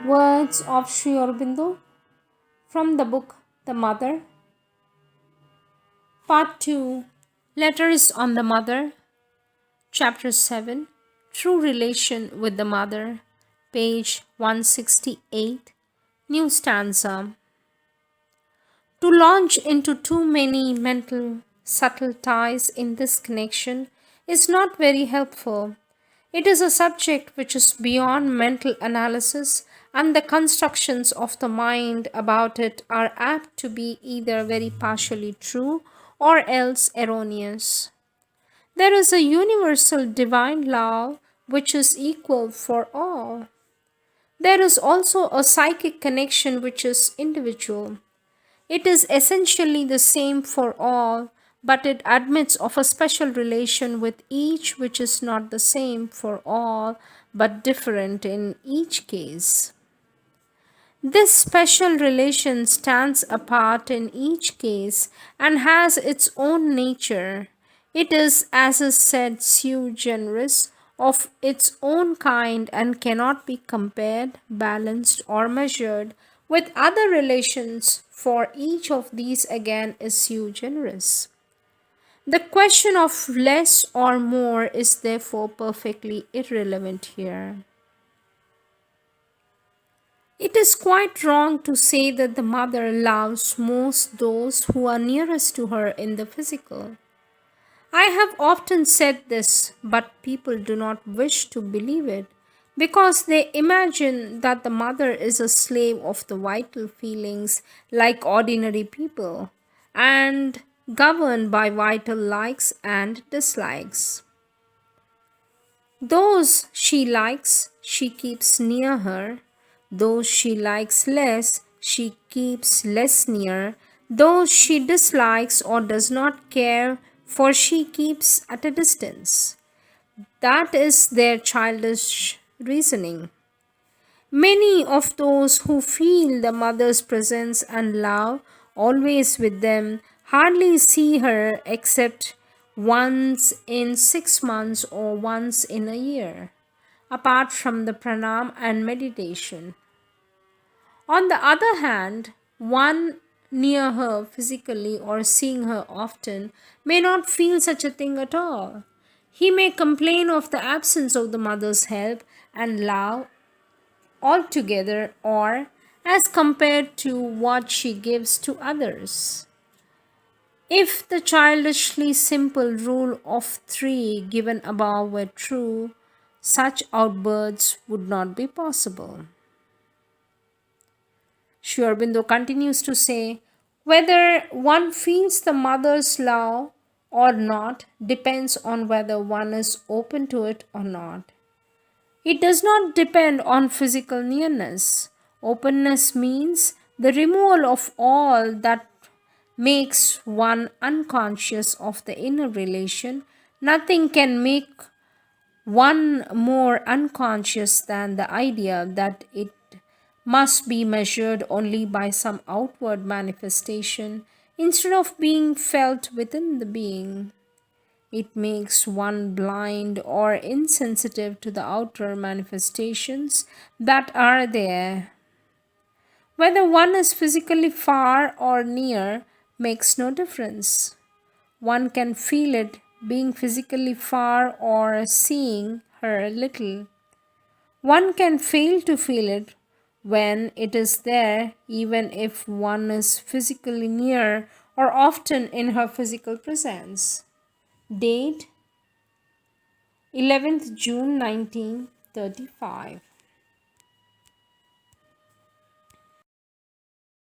Words of Sri Aurobindo from the book The Mother, Part 2, Letters on the Mother, Chapter 7, True Relation with the Mother, page 168, new stanza. To launch into too many mental subtle ties in this connection is not very helpful. It is a subject which is beyond mental analysis, and the constructions of the mind about it are apt to be either very partially true or else erroneous. There is a universal divine love which is equal for all. There is also a psychic connection which is individual. It is essentially the same for all, but it admits of a special relation with each which is not the same for all, but different in each case. This special relation stands apart in each case and has its own nature. It is, as is said, sui generis, of its own kind, and cannot be compared, balanced, or measured with other relations, for each of these again is sui generis. The question of less or more is therefore perfectly irrelevant here. It is quite wrong to say that the mother loves most those who are nearest to her in the physical. I have often said this, but people do not wish to believe it because they imagine that the mother is a slave of the vital feelings like ordinary people and governed by vital likes and dislikes. Those she likes, she keeps near her. Those she likes less, she keeps less near. Those she dislikes or does not care for, she keeps at a distance. That is their childish reasoning. Many of those who feel the mother's presence and love always with them hardly see her except once in 6 months or once in a year, apart from the pranam and meditation. On the other hand, one near her physically or seeing her often may not feel such a thing at all. He may complain of the absence of the mother's help and love altogether or as compared to what she gives to others. If the childishly simple rule of three given above were true, such outbursts would not be possible. Sri Aurobindo continues to say, whether one feels the mother's love or not depends on whether one is open to it or not. It does not depend on physical nearness. Openness means the removal of all that makes one unconscious of the inner relation. Nothing can make one more unconscious than the idea that it must be measured only by some outward manifestation instead of being felt within the being. It makes one blind or insensitive to the outer manifestations that are there. Whether one is physically far or near makes no difference. One can feel it being physically far or seeing her little. One can fail to feel it when it is there, even if one is physically near or often in her physical presence. Date 11th June 1935.